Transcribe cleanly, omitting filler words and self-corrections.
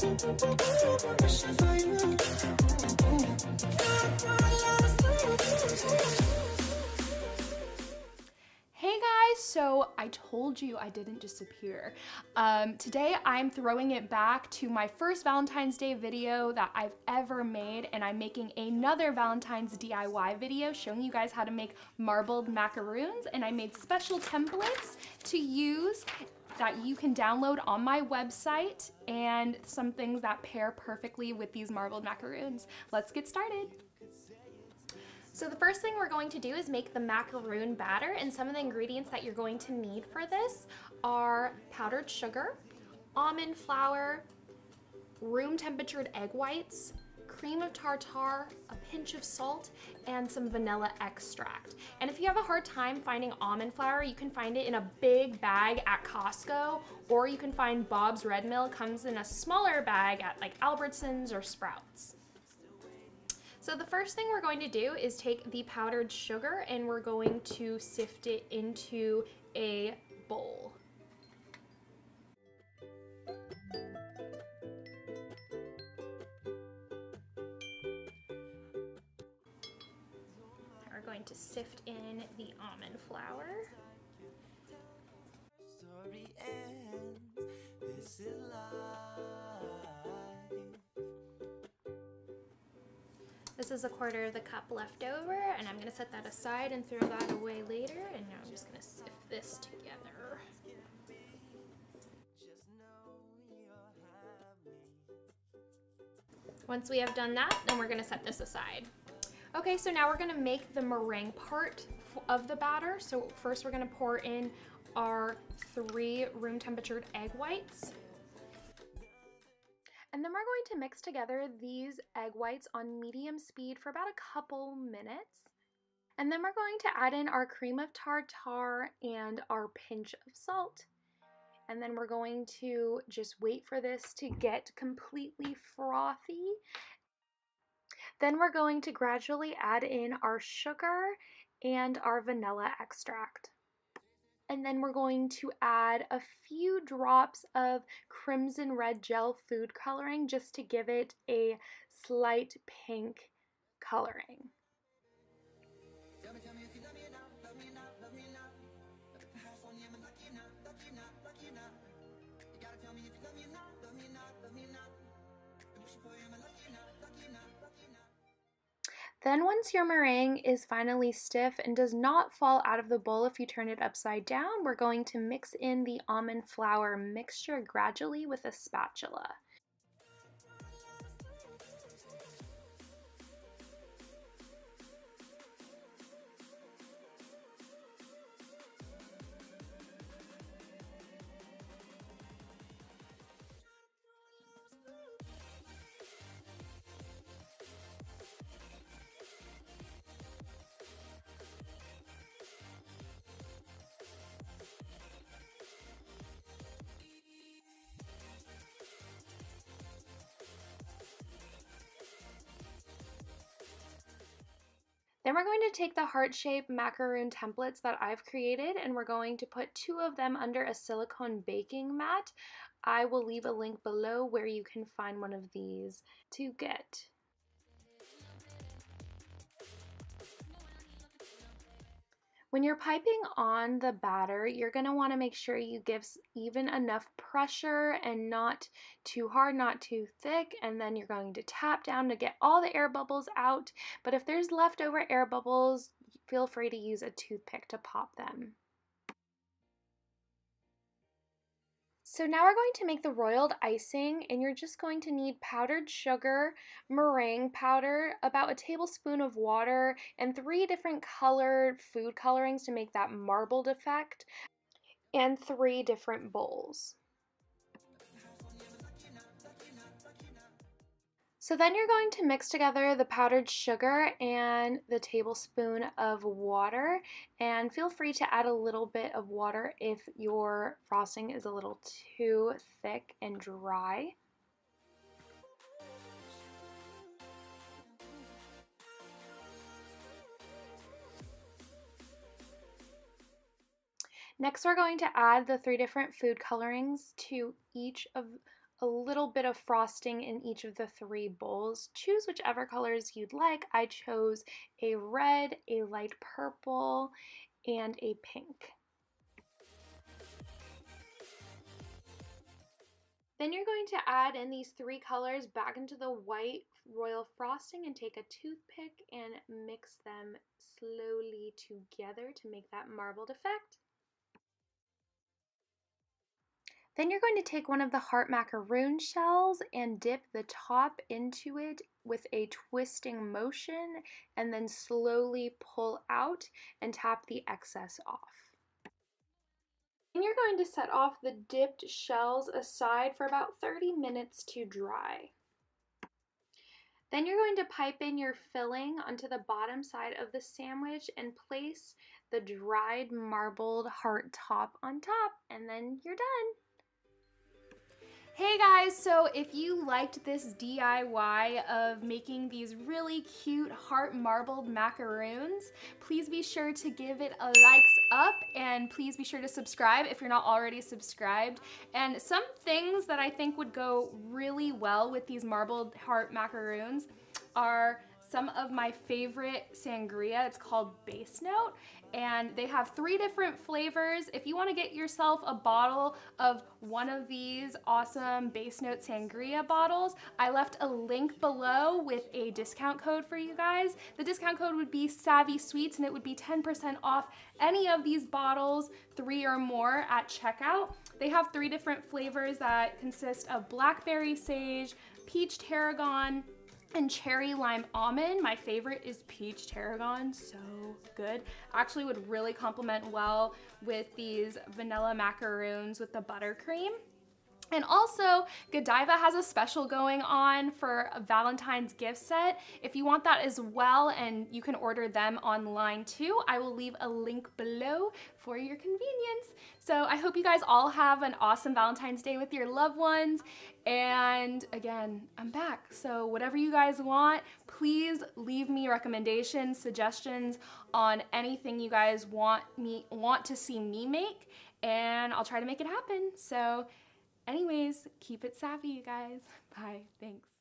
Hey guys, so I told you I didn't disappear. Today I'm throwing it back to my first Valentine's Day video that I've ever made, and I'm making another Valentine's DIY video showing you guys how to make marbled macaroons, and I made special templates to use that you can download on my website, and some things that pair perfectly with these marbled macaroons. Let's get started. So the first thing we're going to do is make the macaroon batter, and some of the ingredients that you're going to need for this are powdered sugar, almond flour, room temperatured egg whites, cream of tartar, a pinch of salt, and some vanilla extract. And if you have a hard time finding almond flour, you can find it in a big bag at Costco, or you can find Bob's Red Mill. It comes in a smaller bag at like Albertsons or Sprouts. So the first thing we're going to do is take the powdered sugar and we're going to sift it into a bowl. We're going to sift in the almond flour. Story ends. This is life. This is 1/4 of the cup left over, and I'm going to set that aside and throw that away later, and now I'm just going to sift this together. Once we have done that, then we're going to set this aside. Okay, so now we're going to make the meringue part of the batter. So first we're going to pour in our 3 room temperatured egg whites. And then we're going to mix together these egg whites on medium speed for about a couple minutes. And then we're going to add in our cream of tartar and our pinch of salt. And then we're going to just wait for this to get completely frothy. Then we're going to gradually add in our sugar and our vanilla extract. And then we're going to add a few drops of crimson red gel food coloring just to give it a slight pink coloring. Then once your meringue is finally stiff and does not fall out of the bowl if you turn it upside down, we're going to mix in the almond flour mixture gradually with a spatula. Then we're going to take the heart-shaped macaroon templates that I've created, and we're going to put 2 of them under a silicone baking mat. I will leave a link below where you can find one of these to get. When you're piping on the batter, you're going to want to make sure you give even enough pressure and not too hard, not too thick, and then you're going to tap down to get all the air bubbles out. But if there's leftover air bubbles, feel free to use a toothpick to pop them. So now we're going to make the royal icing, and you're just going to need powdered sugar, meringue powder, about a tablespoon of water, and 3 different colored food colorings to make that marbled effect, and 3 different bowls. So then you're going to mix together the powdered sugar and the tablespoon of water, and feel free to add a little bit of water if your frosting is a little too thick and dry. Next, we're going to add the 3 different food colorings to each of a little bit of frosting in each of the 3 bowls. Choose whichever colors you'd like. I chose a red, a light purple, and a pink. Then you're going to add in these 3 colors back into the white royal frosting and take a toothpick and mix them slowly together to make that marbled effect. Then you're going to take one of the heart macaroon shells and dip the top into it with a twisting motion and then slowly pull out and tap the excess off. And you're going to set off the dipped shells aside for about 30 minutes to dry. Then you're going to pipe in your filling onto the bottom side of the sandwich and place the dried marbled heart top on top, and then you're done. Hey guys, so if you liked this DIY of making these really cute heart marbled macaroons, please be sure to give it a likes up and please be sure to subscribe if you're not already subscribed. And some things that I think would go really well with these marbled heart macaroons are some of my favorite sangria. It's called Base Note, and they have 3 different flavors. If you want to get yourself a bottle of one of these awesome Base Note sangria bottles, I left a link below with a discount code for you guys. The discount code would be SavvySweets, and it would be 10% off any of these bottles, 3 or more at checkout. They have 3 different flavors that consist of blackberry sage, peach tarragon, and cherry lime almond. My favorite is peach tarragon, so good. Actually would really complement well with these vanilla macaroons with the buttercream. And also, Godiva has a special going on for a Valentine's gift set. If you want that as well, and you can order them online too, I will leave a link below for your convenience. So I hope you guys all have an awesome Valentine's Day with your loved ones. And again, I'm back. So whatever you guys want, please leave me recommendations, suggestions on anything you guys want to see me make, and I'll try to make it happen. So anyways, keep it savvy, you guys. Bye. Thanks.